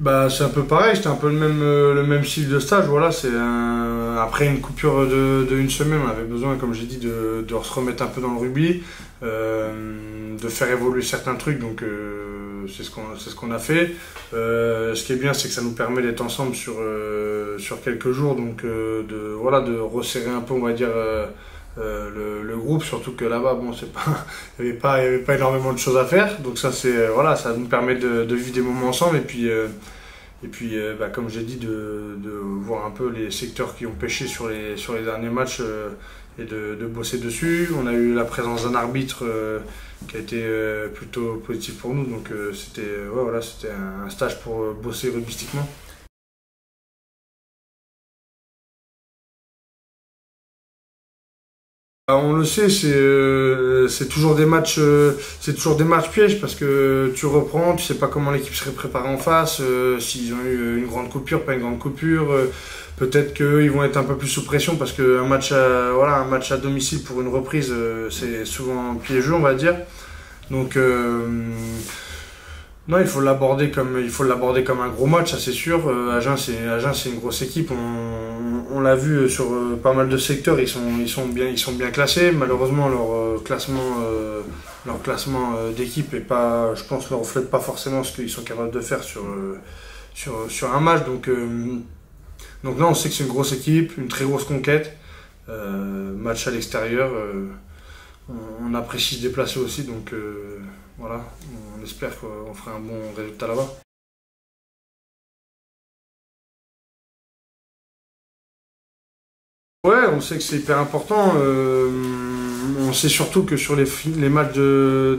Bah, c'est un peu pareil, c'était un peu le même style de stage. Voilà, après une coupure de une semaine, on avait besoin, comme j'ai dit, de se remettre un peu dans le rugby, de faire évoluer certains trucs. Donc, c'est ce qu'on a fait. Ce qui est bien, c'est que ça nous permet d'être ensemble sur quelques jours, donc de resserrer un peu, on va dire. Le groupe, surtout que là-bas, bon, il y avait pas énormément de choses à faire, donc ça voilà, ça nous permet de vivre des moments ensemble comme j'ai dit, de voir un peu les secteurs qui ont pêché sur les derniers matchs et de bosser dessus. On a eu la présence d'un arbitre qui a été plutôt positif pour nous, donc c'était un stage pour bosser rugbystiquement. On le sait, c'est toujours des matchs, pièges parce que tu reprends, tu sais pas comment l'équipe serait préparée en face, s'ils ont eu une grande coupure, pas une grande coupure, peut-être qu'ils vont être un peu plus sous pression parce qu'un un match à domicile pour une reprise, c'est souvent piégeux, on va dire. Donc non, il faut l'aborder comme un gros match, ça c'est sûr. Agen, c'est une grosse équipe. On l'a vu sur pas mal de secteurs, ils sont bien classés. Malheureusement, leur classement d'équipe est pas, je pense, ne reflète pas forcément ce qu'ils sont capables de faire sur un match. Donc là, on sait que c'est une grosse équipe, une très grosse conquête. Match à l'extérieur. On apprécie se déplacer aussi, donc voilà, on espère qu'on fera un bon résultat là-bas. Ouais, on sait que c'est hyper important. On sait surtout que sur les matchs de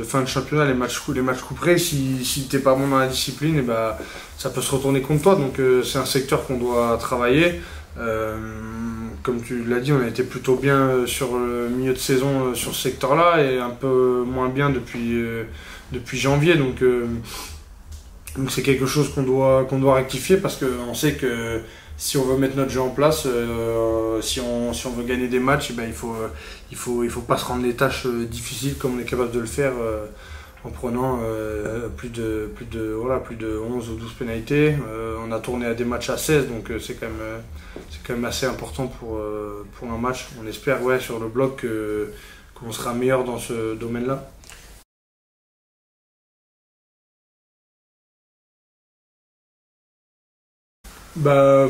fin de championnat, les matchs couperets, si t'es pas bon dans la discipline, et bah, ça peut se retourner contre toi. Donc c'est un secteur qu'on doit travailler. Comme tu l'as dit, on a été plutôt bien sur le milieu de saison sur ce secteur-là et un peu moins bien depuis janvier. Donc c'est quelque chose qu'on doit rectifier parce qu'on sait que si on veut mettre notre jeu en place, si on veut gagner des matchs, eh ben, il faut pas se rendre les tâches difficiles comme on est capable de le faire en prenant plus de 11 ou 12 pénalités. On a tourné à des matchs à 16, donc c'est quand même assez important pour un match. On espère sur le bloc qu'on sera meilleur dans ce domaine-là. Bah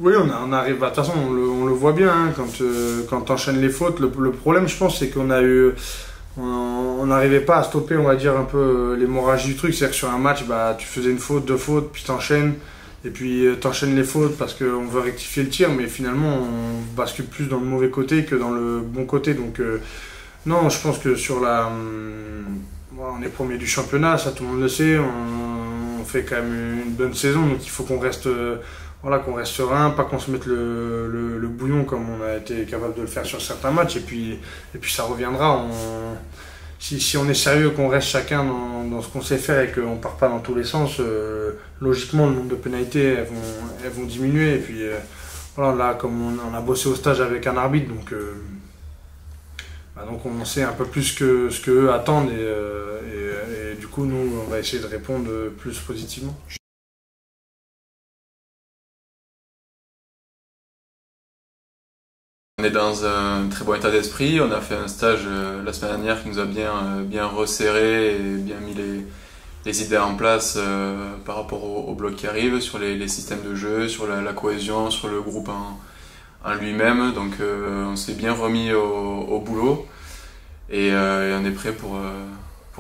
oui, on arrive. De toute façon, on le voit bien hein, quand tu enchaînes les fautes. Le problème, je pense, c'est on n'arrivait pas à stopper, on va dire, un peu l'hémorragie du truc. C'est-à-dire que sur un match, bah, tu faisais une faute, deux fautes, puis t'enchaînes. Et puis t'enchaînes les fautes parce qu'on veut rectifier le tir, mais finalement, on bascule plus dans le mauvais côté que dans le bon côté. Donc non, je pense que voilà, on est premier du championnat, ça tout le monde le sait. On fait quand même une bonne saison, donc il faut qu'on reste serein, pas qu'on se mette le bouillon comme on a été capable de le faire sur certains matchs. Et puis ça reviendra. Si on est sérieux, qu'on reste chacun dans ce qu'on sait faire et qu'on part pas dans tous les sens, logiquement le nombre de pénalités elles vont diminuer. Et puis voilà, là comme on a bossé au stage avec un arbitre, donc on sait un peu plus ce qu'eux attendent et du coup nous on va essayer de répondre plus positivement. On est dans un très bon état d'esprit. On a fait un stage la semaine dernière qui nous a bien resserré et bien mis les idées en place par rapport au bloc qui arrive, sur les systèmes de jeu, sur la cohésion, sur le groupe en lui-même. Donc on s'est bien remis au boulot et on est prêt pour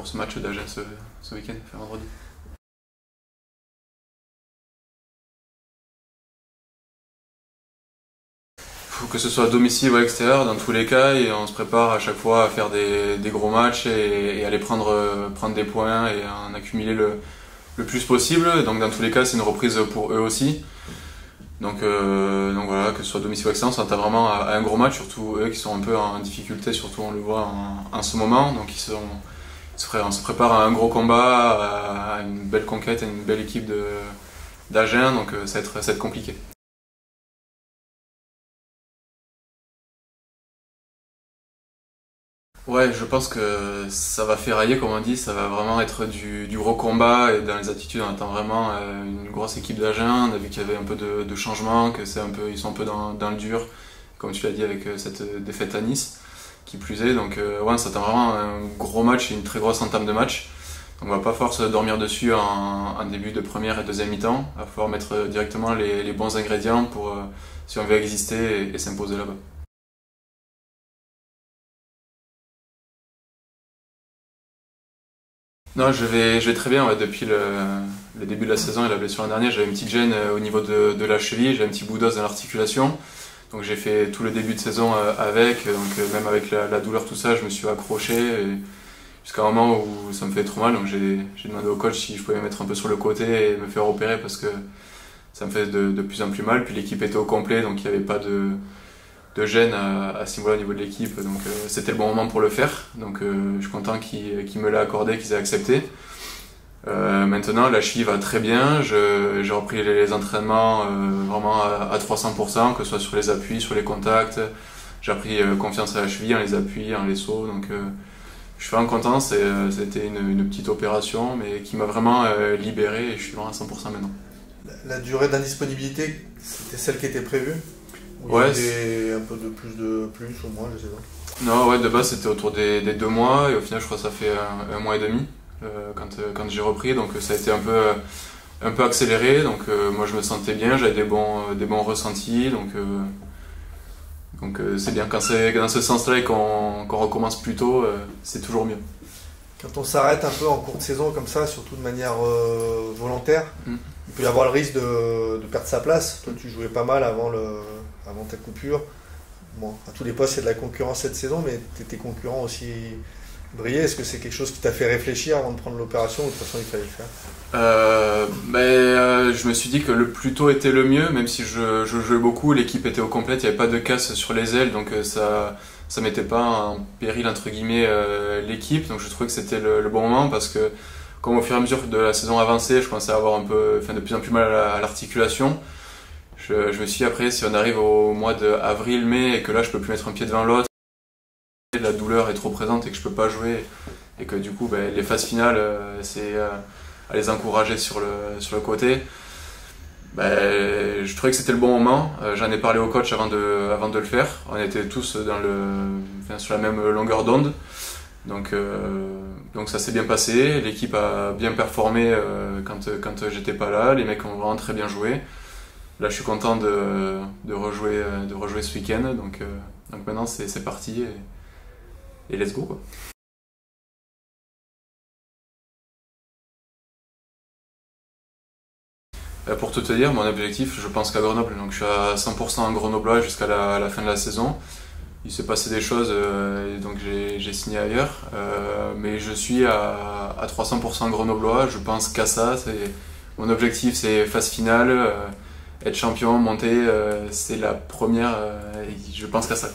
ce match d'Agen ce week-end, vendredi. Que ce soit à domicile ou à l'extérieur, dans tous les cas, et on se prépare à chaque fois à faire des gros matchs et aller prendre des points et en accumuler le plus possible. Donc dans tous les cas, c'est une reprise pour eux aussi. Donc voilà, que ce soit à domicile ou à l'extérieur, on s'attend vraiment à un gros match, surtout eux qui sont un peu en difficulté, surtout on le voit en ce moment. Donc on se prépare à un gros combat, à une belle conquête, à une belle équipe d'Agen, donc ça va être compliqué. Ouais, je pense que ça va ferrailler, comme on dit, ça va vraiment être du gros combat, et dans les attitudes, on attend vraiment une grosse équipe d'Agen. On a vu qu'il y avait un peu de changement, que ils sont un peu dans le dur, comme tu l'as dit, avec cette défaite à Nice, qui plus est. Donc, ouais, on s'attend vraiment à un gros match et une très grosse entame de match. Donc, on va pas falloir se dormir dessus en début de première et deuxième mi-temps. Il va falloir mettre directement les bons ingrédients pour, si on veut exister et s'imposer là-bas. Non, je vais très bien. Ouais. Depuis le début de la saison et la blessure l'an dernier, j'avais une petite gêne au niveau de la cheville, j'avais un petit bout d'os dans l'articulation. Donc j'ai fait tout le début de saison avec, donc même avec la douleur, tout ça, je me suis accroché jusqu'à un moment où ça me fait trop mal. Donc j'ai demandé au coach si je pouvais me mettre un peu sur le côté et me faire opérer parce que ça me fait de plus en plus mal. Puis l'équipe était au complet, donc il n'y avait pas de gêne à ce niveau-là au niveau de l'équipe, donc c'était le bon moment pour le faire, donc je suis content qu'ils me l'aient accordé, qu'ils aient accepté. Maintenant la cheville va très bien, j'ai repris les entraînements vraiment à 300%, que ce soit sur les appuis, sur les contacts, j'ai repris confiance à la cheville, en les appuis, en les sauts, donc je suis vraiment content. C'était une petite opération mais qui m'a vraiment libéré et je suis vraiment à 100% maintenant. La durée d'indisponibilité, c'était celle qui était prévue? Ouais, il y avait un peu de plus ou moins, je sais pas. Non, ouais, de base c'était autour des 2 mois et au final je crois que ça fait un mois et demi quand j'ai repris, donc ça a été un peu accéléré, donc moi je me sentais bien, j'avais des bons ressentis, donc c'est bien quand c'est dans ce sens-là et qu'on recommence plus tôt, c'est toujours mieux. Quand on s'arrête un peu en cours de saison comme ça, surtout de manière volontaire, il peut y avoir le risque de perdre sa place. Toi tu jouais pas mal avant ta coupure. Bon, à tous les postes, il y a de la concurrence cette saison, mais tes concurrents aussi brillaient. Est-ce que c'est quelque chose qui t'a fait réfléchir avant de prendre l'opération ou de toute façon il fallait le faire? Je me suis dit que le plus tôt était le mieux, même si je jouais beaucoup, l'équipe était au complet, il n'y avait pas de casse sur les ailes, donc ça mettait pas en péril entre guillemets l'équipe, donc je trouvais que c'était le bon moment parce que comme au fur et à mesure de la saison avancée, je commençais à avoir de plus en plus mal à l'articulation. Je me suis dit après, si on arrive au mois d'avril-mai et que là je peux plus mettre un pied devant l'autre, la douleur est trop présente et que je peux pas jouer et que du coup les phases finales c'est à les encourager sur le côté, je trouvais que c'était le bon moment. J'en ai parlé au coach avant de le faire, on était tous sur la même longueur d'onde, donc ça s'est bien passé, l'équipe a bien performé quand j'étais pas là, les mecs ont vraiment très bien joué. Là, je suis content de rejouer ce week-end, donc maintenant c'est parti et let's go, quoi. Pour tout te dire, mon objectif, je pense qu'à Grenoble, donc je suis à 100% en grenoblois jusqu'à la fin de la saison. Il s'est passé des choses, donc j'ai signé ailleurs, mais je suis à 300% grenoblois, je pense qu'à ça. Mon objectif, c'est phase finale. Être champion, monter, c'est la première, je pense qu'à ça.